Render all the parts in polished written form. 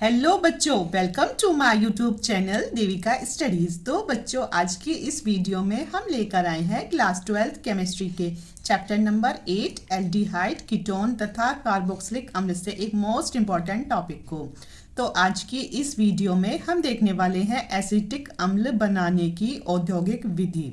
Hello बच्चों, welcome to my YouTube channel Devika Studies. तो बच्चों, आज की इस वीडियो में हम लेकर आए हैं क्लास 12 केमिस्ट्री के चैप्टर नंबर 8 एल्डिहाइड, कीटोन तथा कार्बोक्सिलिक अम्ल से एक मोस्ट इम्पॉर्टेंट टॉपिक को। तो आज की इस वीडियो में हम देखने वाले हैं एसिटिक अम्ल बनाने की औद्योगिक विधि,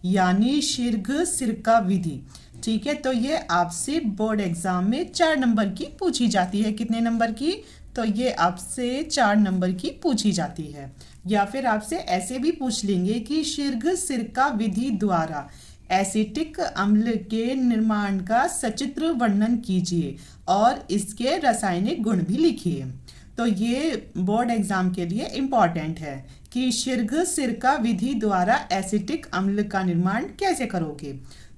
यानी शीर्घ सिरका विधि। ठीक है, तो ये आपसे बोर्ड एग्जाम में 4 नंबर की पूछी जाती है। कितने नंबर की? तो ये आपसे 4 नंबर की पूछी जाती है। या फिर आपसे ऐसे भी पूछ लेंगे कि शीर्घ सिरका विधि द्वारा एसिटिक अम्ल के निर्माण का सचित्र वर्णन कीजिए और इसके रासायनिक गुण भी लिखिए। तो ये बोर्ड एग्जाम के लिए इम्पॉर्टेंट है कि शीर्घ सिरका विधि द्वारा एसिटिक अम्ल का निर्माण कैसे करोगे।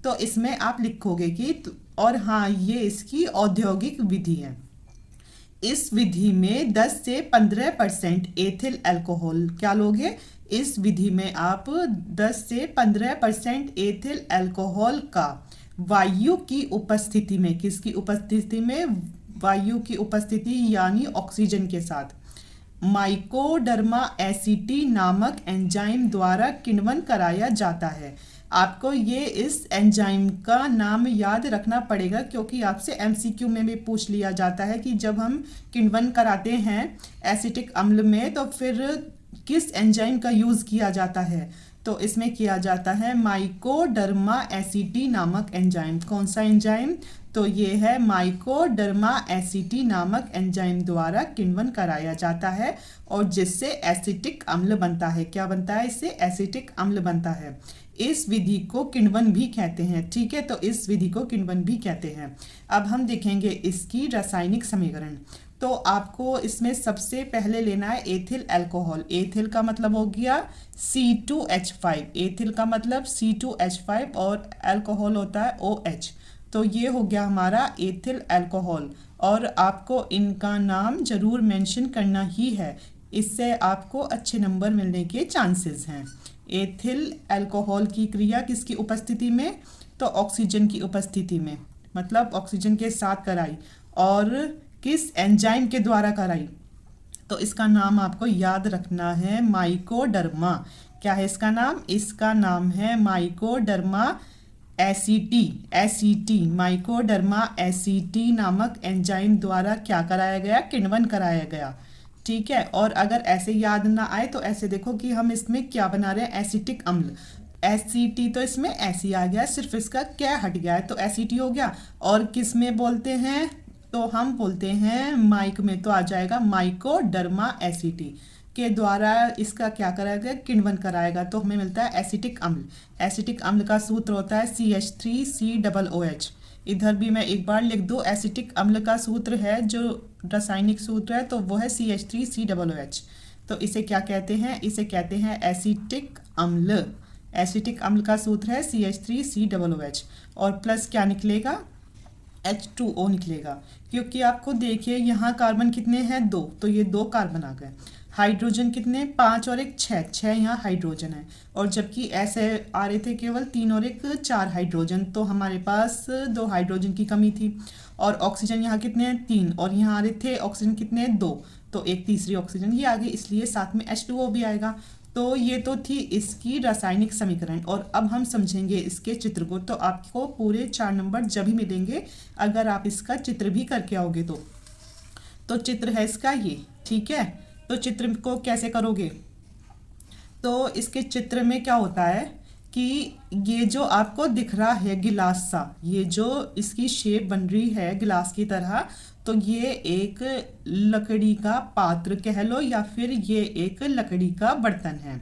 तो इसमें आप लिखोगे कि और हाँ, ये इसकी औद्योगिक विधि है। इस विधि में 10 से 15% एथिल अल्कोहल क्या लोगे? इस विधि में आप 10 से 15% एथिल अल्कोहल का वायु की उपस्थिति में, किसकी उपस्थिति में? वायु की उपस्थिति यानी ऑक्सीजन के साथ माइकोडर्मा एसिटी नामक एंजाइम द्वारा किण्वन कराया जाता है। आपको ये इस एंजाइम का नाम याद रखना पड़ेगा, क्योंकि आपसे एमसीक्यू में भी पूछ लिया जाता है कि जब हम किण्वन कराते हैं एसिटिक अम्ल में तो फिर किस एंजाइम का यूज़ किया जाता है। तो इसमें किया जाता है माइकोडर्मा एसिटी नामक एंजाइम। कौन सा एंजाइम? तो ये है माइकोडर्मा एसिटी नामक एंजाइम द्वारा किण्वन कराया जाता है और जिससे एसिटिक अम्ल बनता है। क्या बनता है? इससे एसिटिक अम्ल बनता है। इस विधि को किण्वन भी कहते हैं। ठीक है, तो इस विधि को किण्वन भी कहते हैं। अब हम देखेंगे इसकी रासायनिक समीकरण। तो आपको इसमें सबसे पहले लेना है एथिल अल्कोहल। एथिल का मतलब हो गया C2H5। एथिल का मतलब C2H5 और अल्कोहल होता है OH। तो ये हो गया हमारा एथिल अल्कोहल और आपको इनका नाम जरूर मेंशन करना ही है, इससे आपको अच्छे नंबर मिलने के चांसेस हैं। एथिल अल्कोहल की क्रिया किसकी उपस्थिति में? तो ऑक्सीजन की उपस्थिति में, मतलब ऑक्सीजन के साथ कराई और किस एंजाइम के द्वारा कराई? तो इसका नाम आपको याद रखना है माइकोडर्मा। क्या है इसका नाम? इसका नाम है माइकोडर्मा एसिटी। माइकोडर्मा एसिटी नामक एंजाइम द्वारा क्या कराया गया? किण्वन कराया गया। ठीक है, और अगर ऐसे याद ना आए तो ऐसे देखो कि हम इसमें क्या बना रहे हैं, एसिटिक अम्ल। एसिटी तो इसमें ऐसी आ गया, सिर्फ इसका क्या हट गया है तो एसिटी हो गया। और किस में बोलते हैं? तो हम बोलते हैं माइक में, तो आ जाएगा माइकोडर्मा एसिटी के द्वारा इसका क्या कराएगा? किण्वन कराएगा, तो हमें मिलता है एसिटिक अम्ल। एसिटिक अम्ल का सूत्र होता है CH3COOH। इधर भी मैं एक बार लिख दूँ, एसिटिक अम्ल का सूत्र है जो रासायनिक सूत्र है तो वो है CH3COOH। तो इसे क्या कहते हैं? इसे कहते हैं एसिटिक अम्ल। एसिटिक अम्ल का सूत्र है CH3COOH और प्लस क्या निकलेगा? H2O निकलेगा, क्योंकि आपको देखिए यहाँ कार्बन कितने हैं? 2, तो ये 2 कार्बन आ गए। हाइड्रोजन कितने? 5 और 1 6 यहाँ हाइड्रोजन है। और जबकि ऐसे आ रहे थे केवल 3 और 1 4 हाइड्रोजन, तो हमारे पास 2 हाइड्रोजन की कमी थी। और ऑक्सीजन यहाँ कितने हैं? 3, और यहाँ आ रहे थे ऑक्सीजन कितने? 2, तो एक तीसरी ऑक्सीजन ये आ गई, इसलिए साथ में H2O भी आएगा। तो ये तो थी इसकी रासायनिक समीकरण। और अब हम समझेंगे इसके चित्र को। तो आपको पूरे 4 नंबर जब ही मिलेंगे अगर आप इसका चित्र भी करके आओगे तो चित्र है इसका ये। ठीक है, तो चित्र को कैसे करोगे? तो इसके चित्र में क्या होता है कि ये जो आपको दिख रहा है गिलास सा, ये जो इसकी शेप बन रही है गिलास की तरह, तो ये एक लकड़ी का पात्र कह लो या फिर ये एक लकड़ी का बर्तन है।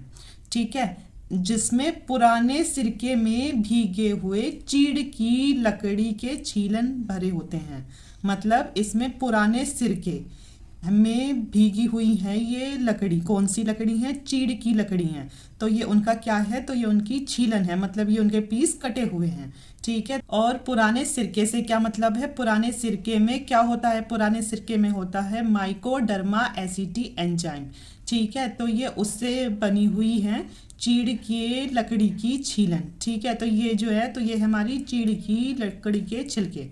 ठीक है, जिसमें पुराने सिरके में भीगे हुए चीड़ की लकड़ी के छीलन भरे होते हैं। मतलब इसमें पुराने सिरके में भीगी हुई है ये लकड़ी। कौन सी लकड़ी है? चीड़ की लकड़ी है। तो ये उनका क्या है? तो ये उनकी छीलन है, मतलब ये उनके पीस कटे हुए हैं। ठीक है, और पुराने सिरके से क्या मतलब है? पुराने सिरके में क्या होता है? पुराने सिरके में होता है माइकोडर्मा एसिटी एंजाइम। ठीक है, तो ये उससे बनी हुई है चीड़ की लकड़ी की छीलन। ठीक है, तो ये जो है तो ये हमारी चीड़ की लकड़ी के छिलके।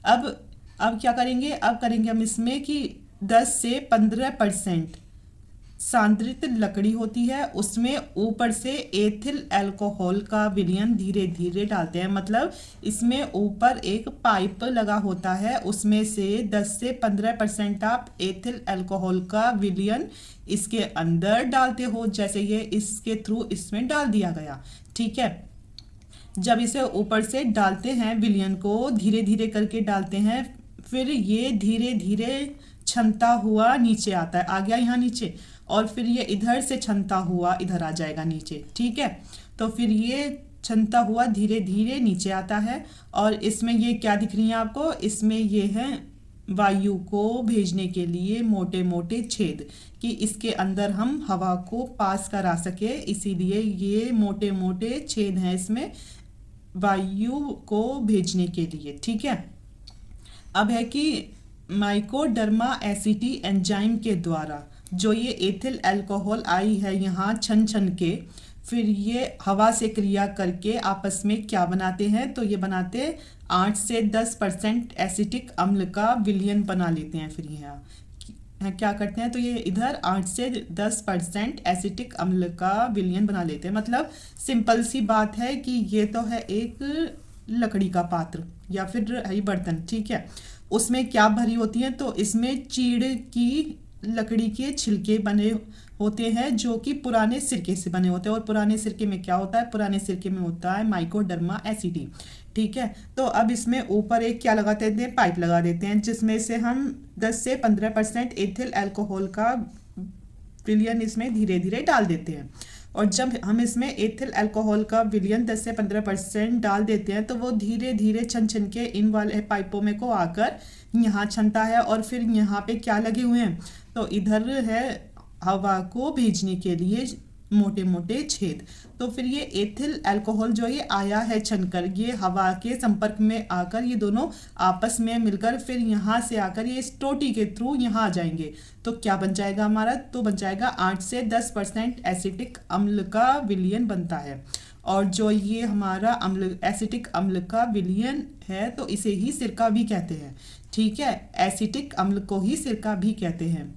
अब क्या करेंगे? अब करेंगे हम इसमें कि 10 से 15% सांद्रित लकड़ी होती है, उसमें ऊपर से एथिल अल्कोहल का विलयन धीरे धीरे डालते हैं। मतलब इसमें ऊपर एक पाइप लगा होता है, उसमें से 10 से 15% आप एथिल अल्कोहल का विलयन इसके अंदर डालते हो, जैसे ये इसके थ्रू इसमें डाल दिया गया। ठीक है, जब इसे ऊपर से डालते हैं, विलयन को धीरे धीरे करके डालते हैं, फिर ये धीरे धीरे छनता हुआ नीचे आता है। आ गया यहाँ नीचे, और फिर ये इधर से छनता हुआ इधर आ जाएगा नीचे। ठीक है, तो फिर ये छनता हुआ धीरे धीरे नीचे आता है। और इसमें ये क्या दिख रही है आपको, इसमें ये है वायु को भेजने के लिए मोटे मोटे छेद, कि इसके अंदर हम हवा को पास करा सके, इसीलिए ये मोटे मोटे छेद हैं इसमें वायु को भेजने के लिए। ठीक है, अब है कि माइकोडर्मा एसिटी एंजाइम के द्वारा जो ये एथिल अल्कोहल आई है यहाँ छन छन के, फिर ये हवा से क्रिया करके आपस में क्या बनाते हैं, तो ये बनाते हैं 8 से 10% एसिटिक अम्ल का विलयन बना लेते हैं। फिर यहाँ क्या करते हैं, तो ये इधर 8 से 10% एसिटिक अम्ल का विलयन बना लेते हैं। मतलब सिंपल सी बात है कि ये तो है एक लकड़ी का पात्र या फिर है बर्तन। ठीक है, उसमें क्या भरी होती है, तो इसमें चीड़ की लकड़ी के छिलके बने होते हैं जो कि पुराने सिरके से बने होते हैं। और पुराने सिरके में क्या होता है, पुराने सिरके में होता है माइकोडर्मा एसिडी। ठीक है, तो अब इसमें ऊपर एक क्या लगा देते हैं, पाइप लगा देते हैं, जिसमें से हम 10 से 15% एथिल अल्कोहल का विलयन इसमें धीरे धीरे डाल देते हैं। और जब हम इसमें एथिल अल्कोहल का विलयन 10 से 15% डाल देते हैं, तो वो धीरे धीरे छन छन के इन वाले पाइपों में को आकर यहाँ छनता है। और फिर यहाँ पे क्या लगे हुए हैं, तो इधर है हवा को भेजने के लिए मोटे मोटे छेद। तो फिर ये एथिल अल्कोहल जो ये आया है छनकर, ये हवा के संपर्क में आकर ये दोनों आपस में मिलकर फिर यहाँ से आकर ये इस टोटी के थ्रू यहाँ आ जाएंगे। तो क्या बन जाएगा हमारा, तो बन जाएगा 8 से 10% एसिटिक अम्ल का विलयन बनता है। और जो ये हमारा अम्ल एसिटिक अम्ल का विलयन है, तो इसे ही सिरका भी कहते हैं। ठीक है, एसिटिक अम्ल को ही सिरका भी कहते हैं।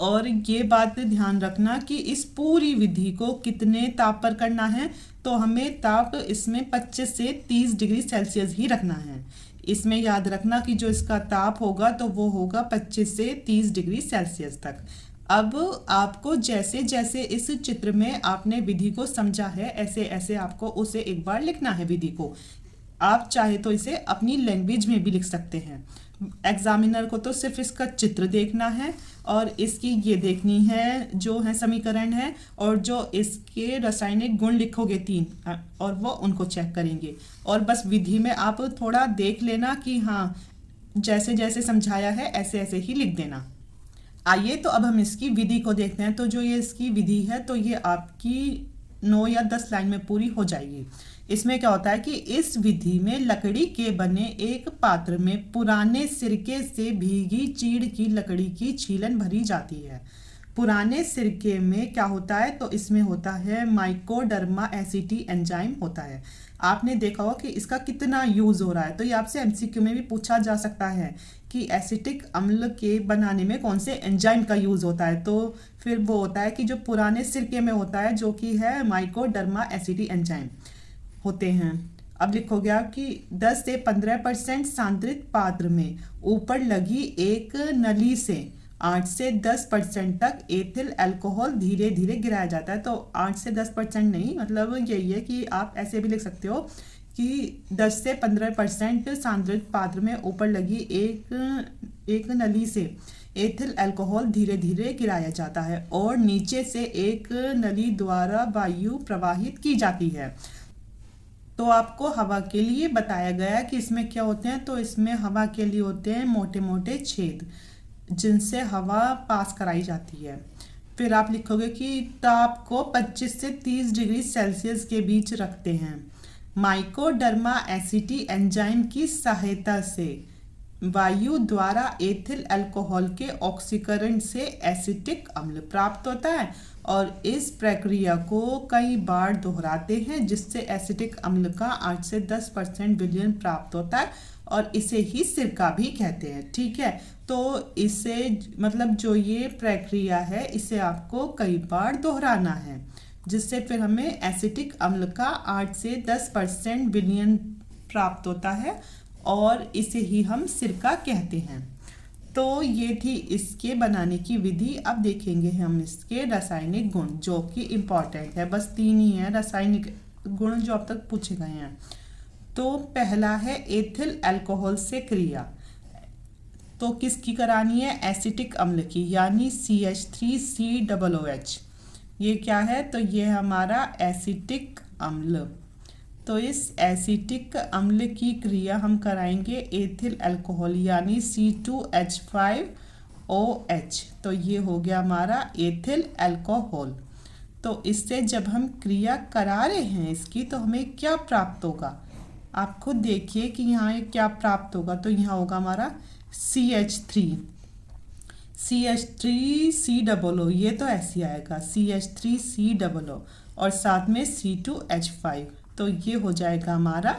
और ये बात ध्यान रखना कि इस पूरी विधि को कितने ताप पर करना है, तो हमें ताप इसमें 25 से 30 डिग्री सेल्सियस ही रखना है। इसमें याद रखना कि जो इसका ताप होगा तो वो होगा 25 से 30 डिग्री सेल्सियस तक। अब आपको जैसे जैसे इस चित्र में आपने विधि को समझा है, ऐसे ऐसे आपको उसे एक बार लिखना है विधि को। आप चाहे तो इसे अपनी लैंग्वेज में भी लिख सकते हैं। एग्जामिनर को तो सिर्फ इसका चित्र देखना है और इसकी ये देखनी है जो है समीकरण है, और जो इसके रासायनिक गुण लिखोगे 3, और वो उनको चेक करेंगे। और बस विधि में आप थोड़ा देख लेना कि हाँ जैसे जैसे समझाया है ऐसे ऐसे ही लिख देना। आइए तो अब हम इसकी विधि को देखते हैं। तो जो ये इसकी विधि है, तो ये आपकी 9 या 10 लाइन में पूरी हो जाएगी। इसमें क्या होता है कि इस विधि में लकड़ी के बने एक पात्र में पुराने सिरके से भीगी चीड़ की लकड़ी की छीलन भरी जाती है। पुराने सिरके में क्या होता है, तो इसमें होता है माइकोडर्मा एसिटी एंजाइम होता है। आपने देखा हो कि इसका कितना यूज हो रहा है, तो ये आपसे एमसीक्यू में भी पूछा जा सकता है कि एसिटिक अम्ल के बनाने में कौन से एंजाइम का यूज होता है। तो फिर वो होता है कि जो पुराने सिरके में होता है, जो कि है माइकोडर्मा एसिटी एंजाइम होते हैं। अब लिखोगे आप कि 10 से 15% सांद्रित पात्र में ऊपर लगी एक नली से 8 से 10% तक एथिल अल्कोहल धीरे धीरे गिराया जाता है। तो 8 से 10% नहीं, मतलब यही है कि आप ऐसे भी लिख सकते हो कि 10 से 15% सांद्रित पात्र में ऊपर लगी एक नली से एथिल अल्कोहल धीरे धीरे गिराया जाता है और नीचे से एक नली द्वारा वायु प्रवाहित की जाती है। तो आपको हवा के लिए बताया गया कि इसमें क्या होते हैं, तो इसमें हवा के लिए होते हैं मोटे मोटे छेद जिनसे हवा पास कराई जाती है। फिर आप लिखोगे कि ताप को 25 से 30 डिग्री सेल्सियस के बीच रखते हैं। माइकोडर्मा एसिटी एंजाइम की सहायता से वायु द्वारा एथिल अल्कोहल के ऑक्सीकरण से एसिटिक अम्ल प्राप्त होता है और इस प्रक्रिया को कई बार दोहराते हैं, जिससे एसिटिक अम्ल का 8 से 10% विलयन प्राप्त होता है और इसे ही सिरका भी कहते हैं। ठीक है, तो इसे मतलब जो ये प्रक्रिया है इसे आपको कई बार दोहराना है, जिससे फिर हमें एसिटिक अम्ल का 8 से 10% विलयन प्राप्त होता है और इसे ही हम सिरका कहते हैं। तो ये थी इसके बनाने की विधि। अब देखेंगे हम इसके रासायनिक गुण जो कि इम्पॉर्टेंट है। बस 3 ही हैं रासायनिक गुण जो अब तक पूछे गए हैं। तो पहला है एथिल अल्कोहल से क्रिया। तो किसकी करानी है? एसिटिक अम्ल की, यानी CH3COOH। ये क्या है? तो ये हमारा एसिटिक अम्ल। तो इस एसिटिक अम्ल की क्रिया हम कराएंगे एथिल अल्कोहल यानी C2H5OH। तो ये हो गया हमारा एथिल अल्कोहल। तो इससे जब हम क्रिया करा रहे हैं इसकी, तो हमें क्या प्राप्त होगा? आप खुद देखिए कि यहाँ क्या प्राप्त होगा। तो यहाँ होगा हमारा CH3CO, ये तो ऐसे आएगा CH3CO और साथ में C2H5। तो ये हो जाएगा हमारा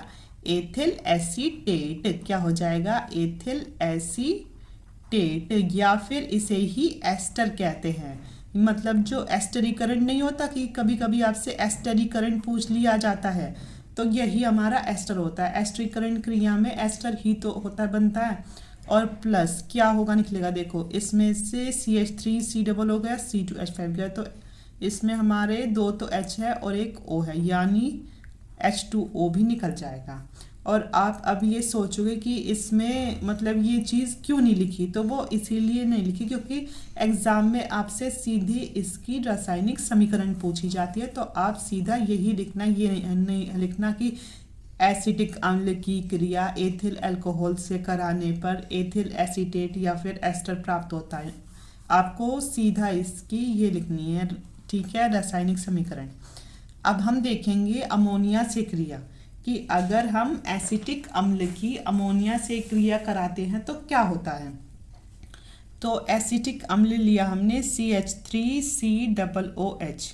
एथिल एसीटेट। क्या हो जाएगा? एथिल एसीटेट, या फिर इसे ही एस्टर कहते हैं। मतलब जो एस्टरीकरण नहीं होता कि कभी कभी आपसे एस्टरीकरण पूछ लिया जाता है, तो यही हमारा एस्टर होता है। एस्टरीकरण क्रिया में एस्टर ही तो होता बनता है और प्लस क्या होगा निकलेगा। देखो इसमें से CH3C हो गया, C2H5 गया, तो इसमें हमारे 2 तो H है और एक O है, यानी H2O भी निकल जाएगा। और आप अब ये सोचोगे कि इसमें मतलब ये चीज़ क्यों नहीं लिखी, तो वो इसीलिए नहीं लिखी क्योंकि एग्ज़ाम में आपसे सीधी इसकी रासायनिक समीकरण पूछी जाती है। तो आप सीधा यही लिखना, ये नहीं लिखना कि एसिटिक अम्ल की क्रिया एथिल अल्कोहल से कराने पर एथिल एसीटेट या फिर एस्टर प्राप्त होता है। आपको सीधा इसकी ये लिखनी है। ठीक है, रासायनिक समीकरण। अब हम देखेंगे अमोनिया से क्रिया कि अगर हम एसिटिक अम्ल की अमोनिया से क्रिया कराते हैं तो क्या होता है। तो एसिटिक अम्ल लिया हमने CH3COOH,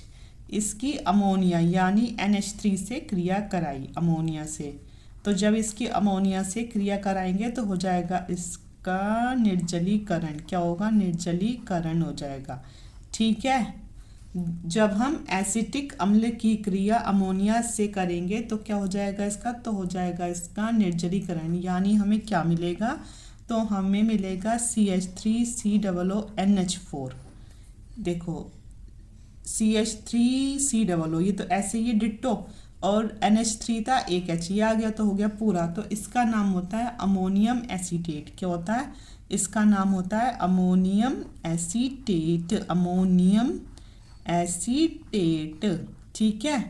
इसकी अमोनिया यानी NH3 से क्रिया कराई अमोनिया से। तो जब इसकी अमोनिया से क्रिया कराएंगे तो हो जाएगा इसका निर्जलीकरण। क्या होगा? निर्जलीकरण हो जाएगा। ठीक है, जब हम एसिटिक अम्ल की क्रिया अमोनिया से करेंगे तो क्या हो जाएगा इसका? तो हो जाएगा इसका निर्जलीकरण, यानी हमें क्या मिलेगा? तो हमें मिलेगा CH3COONH4। देखो CH3COO, ये तो ऐसे ही डिट्टो, और NH3 था, एक H ये आ गया तो हो गया पूरा। तो इसका नाम होता है अमोनियम एसीटेट। क्या होता है? इसका नाम होता है अमोनियम एसीटेट। Ammonium acetate. ठीक है,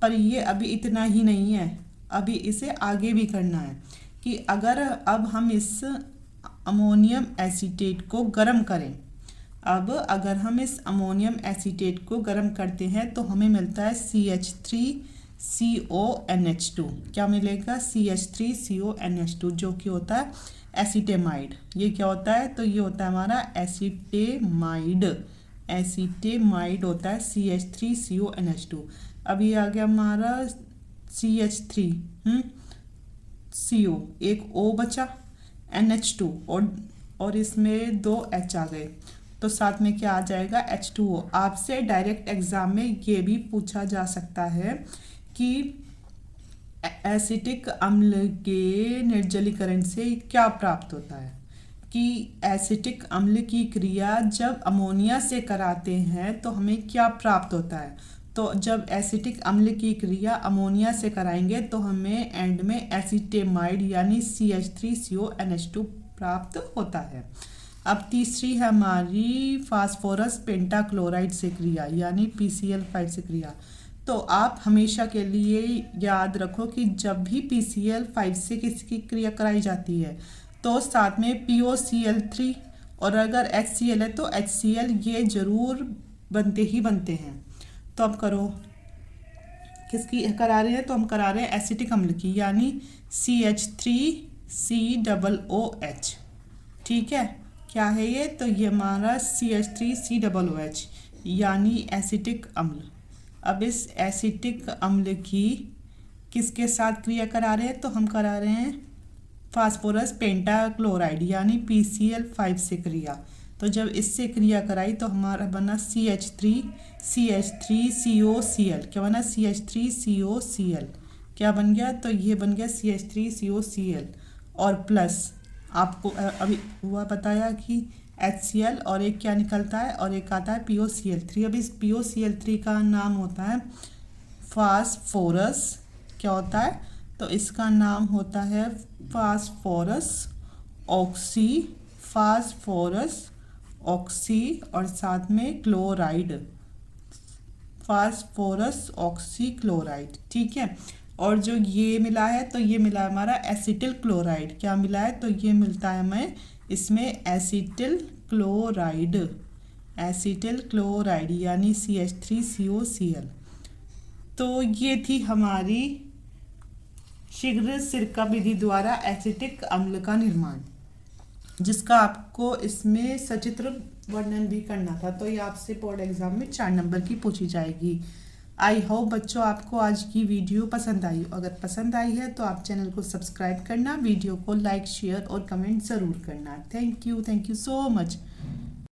पर ये अभी इतना ही नहीं है, अभी इसे आगे भी करना है कि अगर अब हम इस अमोनियम एसीटेट को गर्म करें, अब अगर हम इस अमोनियम एसीटेट को गर्म करते हैं तो हमें मिलता है CH3CONH2। क्या मिलेगा? CH3CONH2, जो कि होता है एसीटेमाइड। ये क्या होता है? तो ये होता है हमारा एसीटेमाइड। एसीटेमाइड होता है CH3CONH2। अब ये आ गया हमारा CH3 CO, एक O बचा, NH2 और इसमें 2 H आ गए, तो साथ में क्या आ जाएगा? H2O। आपसे डायरेक्ट एग्जाम में ये भी पूछा जा सकता है कि एसिटिक अम्ल के निर्जलीकरण से क्या प्राप्त होता है, कि एसिटिक अम्ल की क्रिया जब अमोनिया से कराते हैं तो हमें क्या प्राप्त होता है। तो जब एसिटिक अम्ल की क्रिया अमोनिया से कराएंगे तो हमें एंड में एसीटेमाइड यानी CH3CONH2 प्राप्त होता है। अब तीसरी है हमारी फास्फोरस पेंटाक्लोराइड से क्रिया यानी PCl5 से क्रिया। तो आप हमेशा के लिए याद रखो कि जब भी PCl5 से किसकी क्रिया कराई जाती है तो साथ में POCl3 और अगर HCl है तो HCl, ये जरूर बनते ही बनते हैं। तो अब करो, किसकी करा रहे हैं? तो हम करा रहे हैं एसिटिक अम्ल की यानी CH3COOH। ठीक है, क्या है ये? तो ये हमारा CH3COOH यानी एसिटिक अम्ल। अब इस एसिटिक अम्ल की किसके साथ क्रिया करा रहे हैं? तो हम करा रहे हैं फास्फोरस पेंटाक्लोराइड यानी PCl5 से क्रिया। तो जब इससे क्रिया कराई तो हमारा बना CH3CH3COCl। क्या बना? CH3COCl। क्या बन गया? तो ये बन गया CH3COCl और प्लस आपको अभी हुआ बताया कि HCl और एक क्या निकलता है और एक आता है POCl3। अब इस POCl3 का नाम होता है फास्फोरस। क्या होता है? तो इसका नाम होता है फास्फोरस ऑक्सी और साथ में क्लोराइड, फास्फोरस ऑक्सी क्लोराइड। ठीक है। और जो ये मिला है तो ये मिला है हमारा एसिटिल क्लोराइड। क्या मिला है? तो ये मिलता है हमें इसमें एसिटिल क्लोराइड यानी CH3COCl। तो ये थी हमारी शीघ्र सिरका विधि द्वारा एसिटिक अम्ल का निर्माण, जिसका आपको इसमें सचित्र वर्णन भी करना था। तो ये आपसे बोर्ड एग्जाम में 4 नंबर की पूछी जाएगी। आई होप बच्चों आपको आज की वीडियो पसंद आई। अगर पसंद आई है तो आप चैनल को सब्सक्राइब करना, वीडियो को लाइक शेयर और कमेंट ज़रूर करना। Thank you so much.